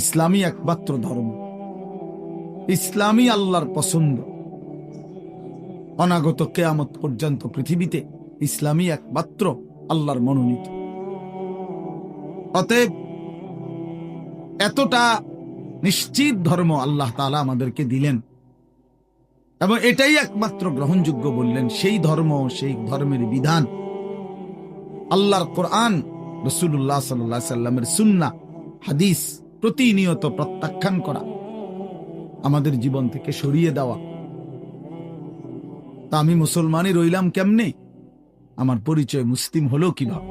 ইসলামই একমাত্র ধর্ম, ইসলামই আল্লাহর পছন্দ। অনাগত কিয়ামত পর্যন্ত পৃথিবীতে ইসলামই একমাত্র আল্লাহর মনোনীত। অতএব এতটা নিশ্চিত ধর্ম আল্লাহ তাআলা আমাদেরকে দিলেন এবং এটাই একমাত্র গ্রহণযোগ্য বললেন। সেই ধর্ম, সেই ধর্মের বিধান, আল্লাহর কোরআন, রাসূলুল্লাহ সাল্লাল্লাহু আলাইহি সাল্লামের সুন্নাহ, হাদিস প্রতিনিয়ত প্রত্যাখ্যান করা, আমাদের জীবন থেকে সরিয়ে দেওয়া। তা আমি মুসলমানই রইলাম কেমনে? আমার পরিচয় মুসলিম হলো কিভাবে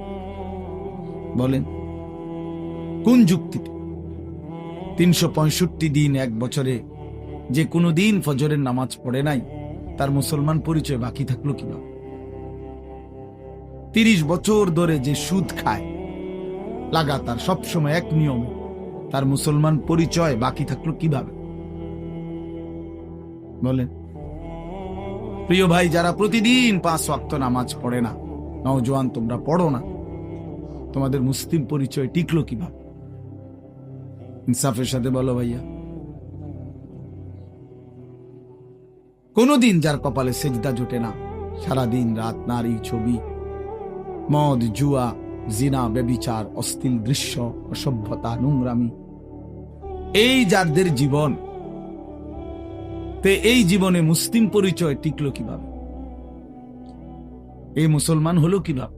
বলেন? কোন যুক্তিতে? 365 দিন এক বছরে যে কোনো দিন ফজরের নামাজ পড়ে নাই, তার মুসলমান পরিচয় বাকি থাকলো কিভাবে? 30 বছর ধরে যে সুদ খায় লাগাতার সবসময় এক নিয়মে, তার মুসলমান পরিচয় বাকি থাকলো কিভাবে বলেন? প্রিয় ভাই, যারা প্রতিদিন 5 ওয়াক্ত নামাজ পড়ে না, নওজোয়ান তোমরা পড়ো না, তোমাদের মুসলিম পরিচয় টিকলো কিভাবে? ইনসাফের সাথে বলো ভাইয়া। কোনদিন যার কপালে সেজদা জোটে না, সারাদিন রাত নারী, ছবি, মদ, জুয়া, জিনা, ব্যভিচার, অশ্লীল দৃশ্য, অসভ্যতা, নোংরামি, এই যাদের জীবন, তে এই জীবনে মুসলিম পরিচয় টিকলো কিভাবে? এই মুসলমান হলো কিভাবে?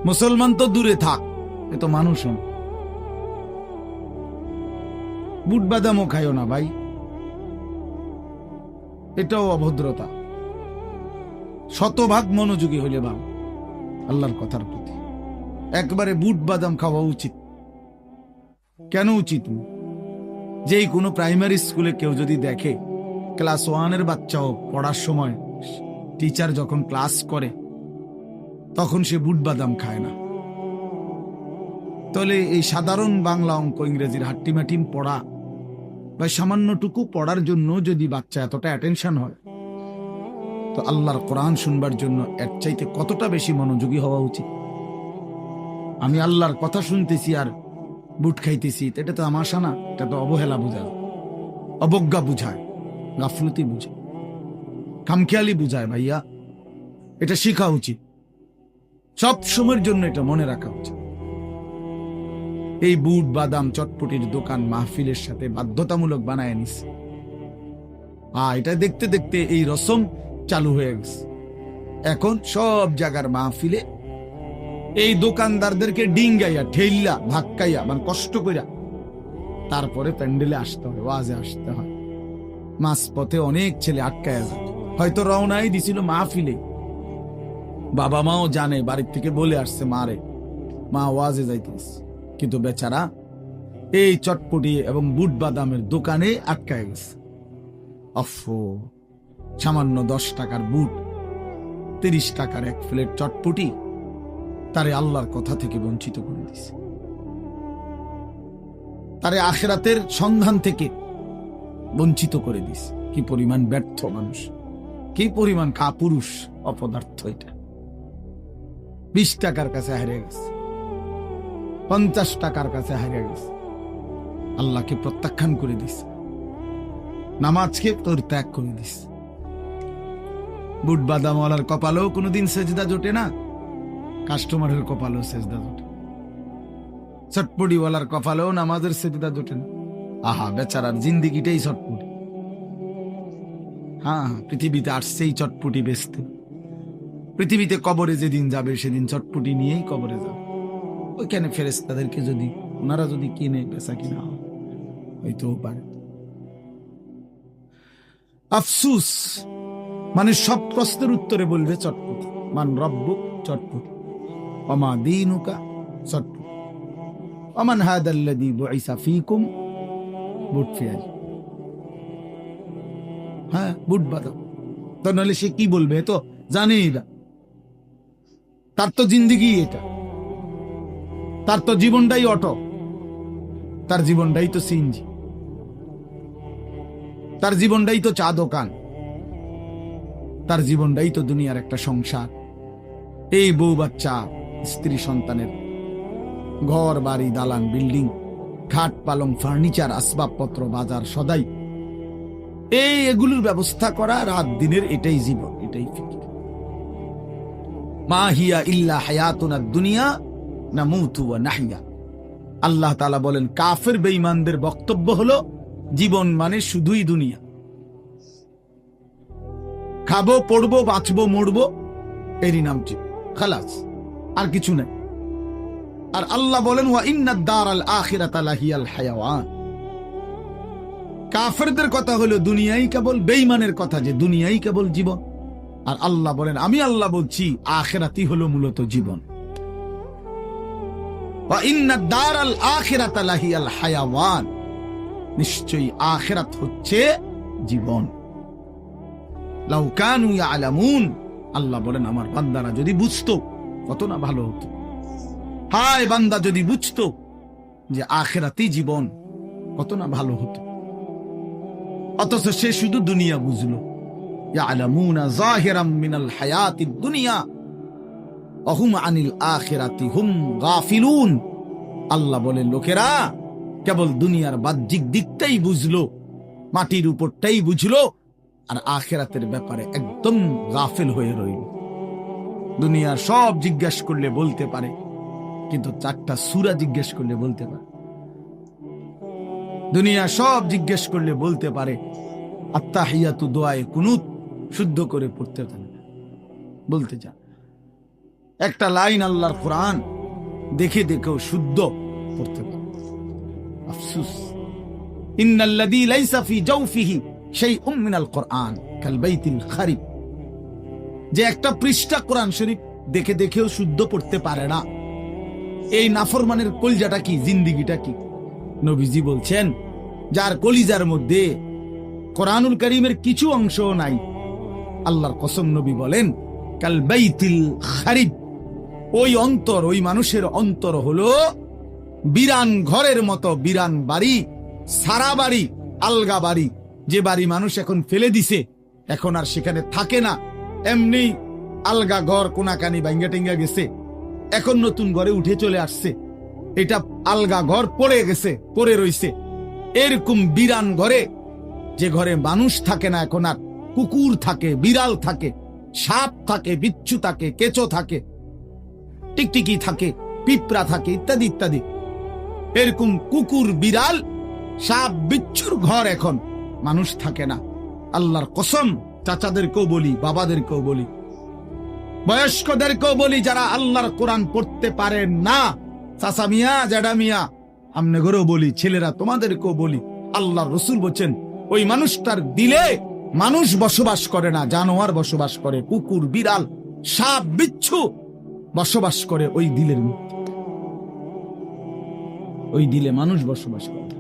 মুসলমান তো দূরে থাক, এ তো মানুষ না। বুট বাদামও খাইও না ভাই, এটাও অভদ্রতা। শতভাগ মনোযোগী হইলে ভালো আল্লাহর কথার প্রতি। একবারে বুট বাদাম খাওয়া উচিত। কেন উচিত? যেই কোনো প্রাইমারি স্কুলে কেউ যদি দেখে ক্লাস 1-এর বাচ্চাও পড়ার সময় টিচার যখন ক্লাস করে তখন সে বুট বাদাম খায় না, তাহলে এই সাধারণ বাংলা, অঙ্ক, ইংরেজির হাট্টিমাটিম পড়া বা সামান্যটুকু পড়ার জন্য যদি বাচ্চা এতটা অ্যাটেনশন হয়, তো আল্লাহর কোরআন শুনবার জন্য এর চাইতে কতটা বেশি মনোযোগী হওয়া উচিত? আমি আল্লাহর কথা শুনতেছি আর বুট খাইতেছি, এটা তো আমাশা না, এটা তো অবহেলা বুঝায়, অবজ্ঞা বুঝায়, গাফলতি বুঝায়, খামখেয়ালি বুঝায়। ভাইয়া, এটা শেখা উচিত, সব সময়ের জন্য এটা মনে রাখা উচিত। এই বুট বাদাম চটপটির দোকান মাহফিলের সাথে বাধ্যতামূলক বানায় নিছে। এটা দেখতে দেখতে এই রসম চালু হয়ে গেছে। এখন সব জায়গার মাহফিলে এই দোকানদারদেরকে ডিঙ্গাইয়া, ঠেইল্লা, ধাক্কাইয়া, মানে কষ্ট কইরা তারপরে প্যান্ডেলে আসতে হয়, ওয়াজে আসতে হয়। মাঝ পথে অনেক ছেলে আটকায়া যায়, হয়তো রওনাই দিছিল মাহফিলে, বাবা মাও জানে, বাড়ির থেকে বলে আসছে মারে, মা ওয়াজে যাইতেছে, কিন্তু বেচারা এই চটপটি এবং বুট বাদামের দোকানে আটকায় গেছে। অফো, সামান্য 10 টাকার বুট, 30 টাকার এক প্লেট চটপটি তারে আল্লাহর কথা থেকে বঞ্চিত করে দিছে, তারে আখিরাতের সন্ধান থেকে বঞ্চিত করে দিছে। কি পরিমাণ ব্যর্থ মানুষ, কি পরিমাণ কাপুরুষ, অপদার্থ এটা। 20 টাকার কাছে হারিয়ে গেছে, 50 টাকার কাছে হারিয়ে গেছে, আল্লাহকে প্রত্যাখ্যান করে দিছে, নামাজকে পরিত্যাগ করে দিছে। বুট বাদামওয়ালার কপালেও কোনোদিন সেজদা জোটে না, কাস্টমারের কপালেও সেজদা জোটে। চটপটিওয়ালার কপালেও নামাজের সেজদা জোটে না। আহা, বেচারার জিন্দিগিটাই চটপটি। হ্যাঁ, পৃথিবীতে আসছেই চটপটি বেচতে। পৃথিবীতে কবরে যেদিন যাবে সেদিন চটপটি নিয়েই কবরে যাবে। ওইখানে ফেরেশতাদেরকে যদি ওনারা যদি কিনে বেচা কিনা হয়, হয়তো পারে। আফসুস, মানে সব প্রশ্নের উত্তরে বলবে চটপটি। মান রব্বুক, চটপটি। ওমা দীনুকা, চটপটি। ওমান হাদাল্লাযী বুইসা ফীকুম, বুট পেঁয়াজি। হ্যাঁ, বুট বাদাম। তো নাহলে সে কি বলবে? তো জানেই না, তার তো জিন্দিগি এটা, তার তো জীবনটাই অটো, তার জীবনটাই তো সিএনজি, তার জীবনটাই তো চা দোকান, তার জীবনটাই তো দুনিয়ার একটা সংসার। এই বউ বাচ্চা, স্ত্রী সন্তানের ঘর বাড়ি, দালান, বিল্ডিং, খাট পালং ফার্নিচার আসবাবপত্র বাজার সদাই এগুলোর ব্যবস্থা করা, রাত দিনের এটাই জীবন, এটাই ফিকির। মা হিয়া ইল্লা হায়াতুনা দুনিয়া নামুতু ওয়া নাহইয়া। আল্লাহ তাআলা বলেন কাফের বেঈমানদের বক্তব্য হলো জীবন মানে শুধুই দুনিয়া, খাবো পড়বো বাঁচবো মরবো এরই নাম ঠিক, খালাস, আর কিছু নাই। আর আল্লাহ বলেন ওয়া ইন্নাদ দারাল আখিরাতা লাহিয়াল হায়াওয়ান। কাফেরদের কথা হলো দুনিয়াই কেবল, বেঈমানের কথা যে দুনিয়াই কেবল জীবন। আর আল্লাহ বলেন আমি আল্লাহ বলছি আখিরাতই হলো মূলত জীবন। ওয়া ইন্নাদ দারাল আখিরাতা লাহিয়াল হায়াওয়ান, নিশ্চয়ই আখিরাত হচ্ছে জীবন। লাউ কানু ইয়ালামুন, আল্লাহ বলেন আমার বান্দারা যদি বুঝতো কত না ভালো হতো। হায় বান্দা যদি বুঝতো যে আখিরাতই জীবন কত না ভালো হতো। অথচ সে শুধু দুনিয়া বুঝলো। ইয়ালামুনা যাহিরাম মিনাল হায়াতিদ দুনিয়া ওয়া হুম আনিল আখিরাতি হুম গাফিলুন। আল্লাহ বলেন লোকেরা কেবল দুনিয়ার বাহ্যিক দিকটাই বুঝলো, মাটির উপরটাই বুঝলো, আর আখিরাতের ব্যাপারে একদম গাফিল হয়ে রইল। দুনিয়ার সব জিজ্ঞেস করলে বলতে পারে, কিন্তু 4টা সূরা জিজ্ঞেস করলে বলতে পারে। দুনিয়া সব জিজ্ঞেস করলে বলতে পারে, আত্তাহিয়াতু দোয়ায়ে কুনুত শুদ্ধ করে পড়তে জানে না, বলতে চান। একটা লাইন আল্লাহর কোরআন দেখে দেখেও শুদ্ধ পড়তে পারে। আফসোস, ইন্নাল্লাযী লাইসা ফি জাওফিহি শাইউম মিনাল কোরআন কাল বাইতিল খারিব। যে একটা পৃষ্ঠা কোরআন শরীফ দেখে দেখেও শুদ্ধ পড়তে পারে না, এই নাফরমানের কলিজাটা কি, জিন্দেগিটা কি? নবীজি বলছেন যার কলিজার মধ্যে কোরআনুল কারীমের কিছু অংশ নাই, আল্লাহর কসম নবী বলেন কাল বাইতিল খারিব, ওই অন্তর, ওই মানুষের অন্তর হলো বিরান ঘরের মতো, বিরান বাড়ি, সারা বাড়ি, আলগা বাড়ি, যে বাড়ি মানুষ এখন ফেলে দিছে, এখন আর সেখানে থাকে না, এমনি আলগা ঘর কোনাকানি ভাঙ্গা টেঙ্গা গেছে, এখন নতুন ঘরে উঠে চলে আসছে, এটা আলগা ঘর পড়ে গেছে, পড়ে রইছে। এরকম বিরান ঘরে, যে ঘরে মানুষ থাকে না এখন আর, কুকুর থাকে, বিড়াল থাকে, সাপ থাকে, বিচ্ছু থাকে, কেঁচো থাকে, টিকটিকি থাকে, পিঁপড়া থাকে, ইত্যাদি ইত্যাদি। এরকম কুকুর বিড়াল সাপ বিচ্ছুর ঘর এখন, মানুষ থাকে না। আল্লাহর কসম, চাচাদেরকেও বলি, বাবাদেরকেও বলি, বয়স্কদেরকেও বলি, যারা আল্লাহর কোরআন পড়তে পারেন না, চাচা মিয়া, জ্যাডা মিয়া, আমনে ঘরেও বলি, ছেলেরা তোমাদেরকেও বলি, আল্লাহর রাসূল বলেন ওই মানুষটার দিলে মানুষ বসবাস করে না, জানোয়ার বসবাস করে, কুকুর বিড়াল সাপ বিচ্ছু বসবাস করে ওই দিলের মধ্যে, ওই দিলে মানুষ বসবাস করে।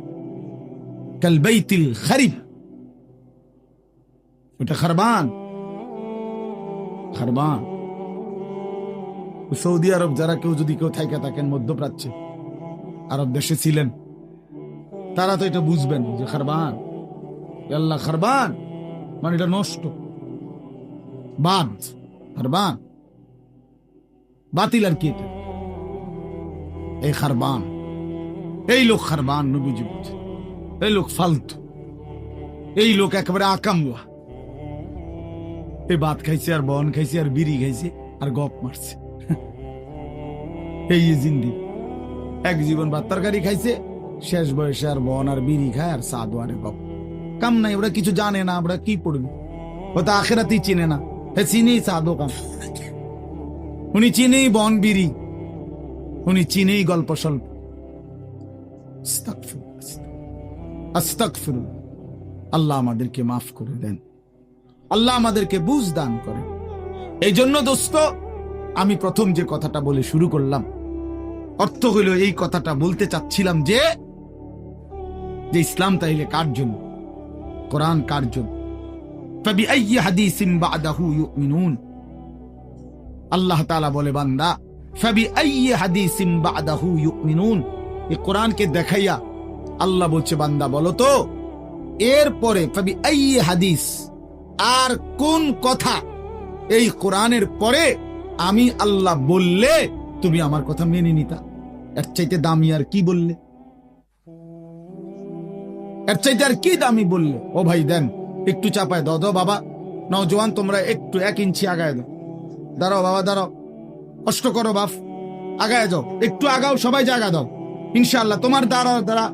কাল বাইতিল খারিব, ওটা খারবান, খারবান। সৌদি আরব যারা কেউ যদি কেউ থাইকা থাকেন মধ্যপ্রাচ্যে, আরব দেশে ছিলেন, তারা তো এটা বুঝবেন যে খারবান, আল্লাহ খারবান মানে এটা নষ্ট, বাদ, খারবান বাতিল। আর কি এটা? এই খারবান, এই লোক খারবান নবীজি বলছে, এই লোক ফালতু, এই লোক একেবারে আকামুয়া, এই ভাত খাইছে আর বন খাইছে আর বিড়ি খাইছে আর গপ মারছে, এই জিন্দি। এক জীবন ভাত তরকারি খাইছে, শেষ বয়সে আর বন আর বিড়ি খায় আর চা দোয়ারে গপ, কাম নাই। ওরা কিছু জানে না, আমরা কি পড়বি? ও তো আখেরাতেই চিনে না, হে চিনেই চা দোকান, উনি চিনেই বন বিড়ি, উনি চিনেই গল্প স্বল্প। আস্তাগফিরুল্লাহ। আল্লাহ আমাদেরকে মাফ করে দেন, আল্লাহ আমাদেরকে বুঝ দান করেন। এই জন্য দোস্ত, আমি প্রথম যে কথাটা বলে শুরু করলাম, অর্থ হইল এই কথাটা বলতে চাচ্ছিলাম যে ইসলাম তাইলে কার জন্য, কোরআন কার জন্য? ফাবিআইয়ি হাদিসিন বা'দাহু ইউমিনুন। আল্লাহ তাআলা বলে বান্দা, ফাবিআইয়ি হাদিসিন বা'দাহু ইউমিনুন। এই কোরআনকে দেখাইয়া আল্লাহ বলছে বান্দা বলো তো এরপরে ফাবিআইয়ি হাদিস, আর কোন কথা এই কোরআনের পরে আমি আল্লাহ বললে তুমি আমার কথা মেনে নিতা? এর চাইতে দামি আর কি বললে? এর চাইতে আর কি দামি বললে? ও ভাই দেন, একটু চাপায় দাও। দাও বাবা, নওজোয়ান তোমরা একটু 1 ইঞ্চি আগায় দাও। দাঁড়াও বাবা, দাঁড়াও, কষ্ট করো বাপ, আগায় যাও, একটু আগাও, সবাই জায়গা দাও। ইনশাআল্লাহ তোমার দ্বারা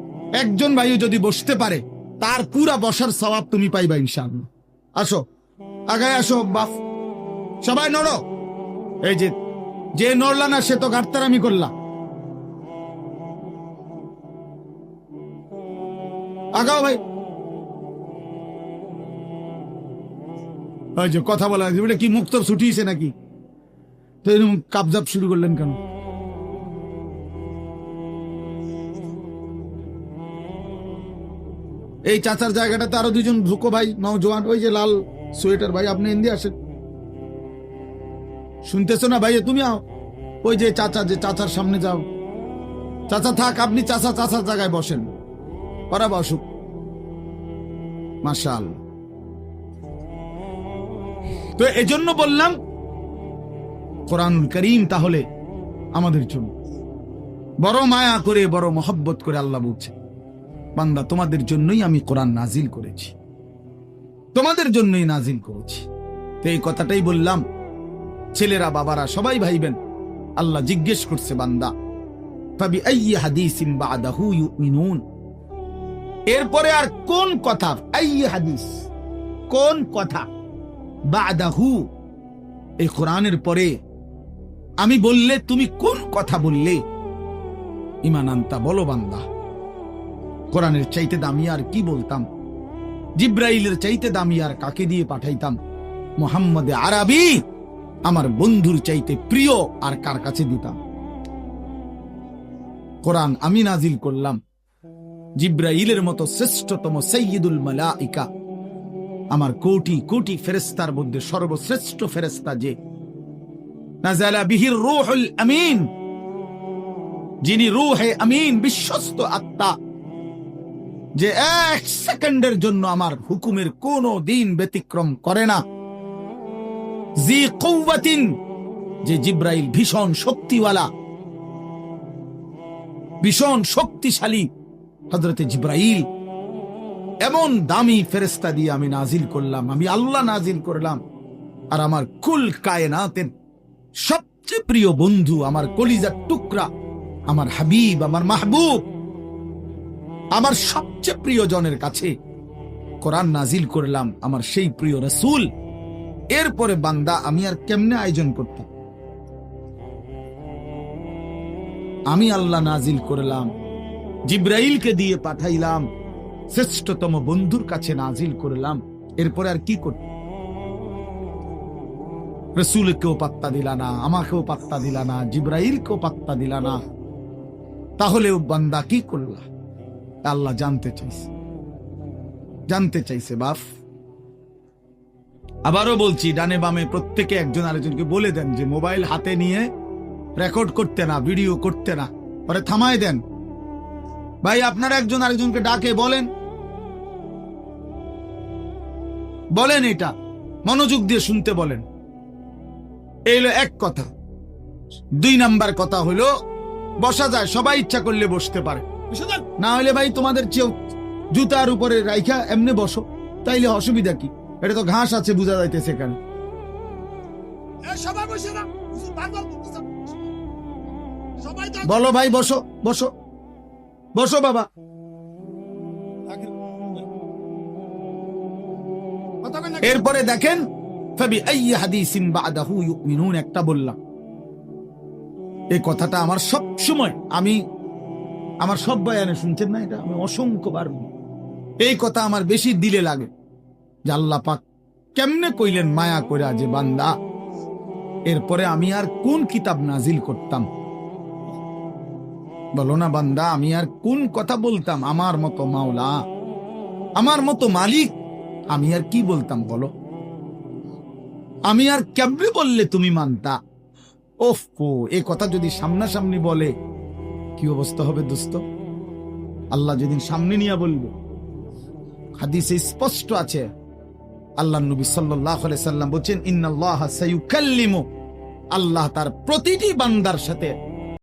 একজন ভাইও যদি বসতে পারে, তার পুরা বসার সওয়াব তুমি পাইবা ইনশাআল্লাহ। আসো, আগায় আসো বাপ, সবাই নড়ো। এই যে নড়লা না, সে তো গাড়তারামি করলা। আগাও ভাই। ওই যে কথা বলা, কি মুখ তো ছুটিয়েছে নাকি? তো এরকম কাবজাব শুরু করলেন কেন? এই চাচার জায়গাটাতে আরো 2 জন ঢুকো ভাই, নওজোয়ান। ওই যে লাল সোয়েটার ভাই, আপনি এন্দি আসেন। শুনতেছো না ভাই? তুমি আও। ওই যে চাচার সামনে যাও। চাচা থাক, আপনি চাচার জায়গায় বসেন। ওরা বসুক। মাশাআল্লাহ। তো এজন্য বললাম, কোরআনুল কারীম তাহলে আমাদের জন্য বড় মায়া করে, বড় মহব্বত করে আল্লাহ বলছে, বান্দা তোমাদের জন্যই আমি কোরআন নাজিল করেছি, তোমাদের জন্যই নাজিল করেছি। তো এই কথাটাই বললাম। ছেলেরা, বাবারা সবাই ভাইবেন। আল্লাহ জিজ্ঞেস করছে, বান্দা ফাবি আইয়ি হাদিসিন বাদাহু ইউমিনুন, এরপরে আর কোন কথা, আইয়ি হাদিস, কোন কথা, বাদাহু, এই কোরআনের পরে আমি বললে তুমি কোন কথা বললে ঈমান আনতা, বলো বান্দা। কোরআনের চাইতে দামি আর কি বলতাম? জিব্রাইলের চাইতে দামি আর কাকে দিয়ে পাঠাইতাম? মুহাম্মদ আরবি আমার বন্ধুর চাইতে প্রিয় আর কার কাছে দিতাম? কোরআন আমি নাজিল করলাম। জিব্রাইলের মতো শ্রেষ্ঠতম সাইয়্যিদুল মালাইকা, আমার কোটি কোটি ফেরেশতার মধ্যে সর্বশ্রেষ্ঠ ফেরেশতা যে, নাযালা বিহির রূহুল আমিন, যিনি রূহে আমিন, বিশ্বস্ত আত্মা, যে 1 সেকেন্ডের জন্য আমার হুকুমের কোনো দিন ব্যতিক্রম করে না। জি কুওয়াতিন, যে জিব্রাইল ভীষণ শক্তিওয়ালা, ভীষণ শক্তিশালী হযরতে জিব্রাইল, এমন দামি ফেরেশতা দিয়ে আমি নাজিল করলাম, আমি আল্লাহ নাজিল করলাম। আর আমার কুল কায়নাতের সবচেয়ে প্রিয় বন্ধু, আমার কলিজার টুকরা, আমার হাবিব, আমার মাহবুব, আমার সবচেয়ে প্রিয় জনের কাছে কোরআন নাজিল করলাম, আমার সেই প্রিয় রাসূল। এরপরে বান্দা আমি আর কেমনে আয়োজন করতাম? আমি আল্লাহ নাজিল করলাম, জিব্রাইলকে দিয়ে পাঠাইলাম, শ্রেষ্ঠতম বন্ধুর কাছে নাজিল করলাম, এরপরে আর কি করত? রাসূলকেও পাত্তা দিলা না, আমাকেও পাত্তা দিলা না, জিব্রাইলকেও পাত্তা দিলা না, তাহলেও বান্দা কি করলা? আল্লাহ জানতে চাইছে বাপ। আবারও বলছি, ডানে বামে প্রত্যেকে একজন আরেকজনকে বলে দেন যে মোবাইল হাতে নিয়ে রেকর্ড করতে না, ভিডিও করতে না, পরে থামায় দেন। ভাই আপনারা একজন আরেকজনকে ডাকে বলেন, এটা মনোযোগ দিয়ে শুনতে বলেন। এই হলো এক কথা। 2 নাম্বার কথা হলো, বসা যায়, সবাই ইচ্ছা করলে বসতে পারে, না হলে ভাই তোমাদের জুতার উপরে রাইখা এমনি বসো, তাইলে অসুবিধা কি? এটা তো ঘাস আছে, বোঝা যাইতেছে কেন? বলো ভাই, বসো বসো বসো বাবা। এরপরে দেখেন, ফাবি আইয়ি হাদিসিন বাদাহু ইউমিনুন, একটা বললাম। এই কথাটা আমার সব সময়, আমার সব বয়ানে শুনছেন না, এটা আমি অসংখ্যবার এই কথা আমার বেশি দিলে লাগে, যে আল্লাহ পাক কেমনে কইলেন মায়া কইরা, যে বান্দা এরপরে আমি আর কোন কিতাব নাজিল করতাম? বলো না বান্দা, আমি আর কোন কথা বলতাম? আমার মতো মাওলা, আমার মতো মালিক, আমি আর কি বলতাম বলো? আমি আর কেমনে বললে তুমি মানতা? ওফো, এই কথা যদি সামনাসামনি বলে কি অবস্থা হবে দোস্ত? আল্লাহ যেদিন সামনে নিয়ে বলবে, হাদিসে স্পষ্ট আছে, আল্লাহ নবী সাল্লাল্লাহু আলাইহি সাল্লাম বলেন, ইন্নাল্লাহা সায়ুকাল্লিমু, আল্লাহ তার প্রতিটি বান্দার সাথে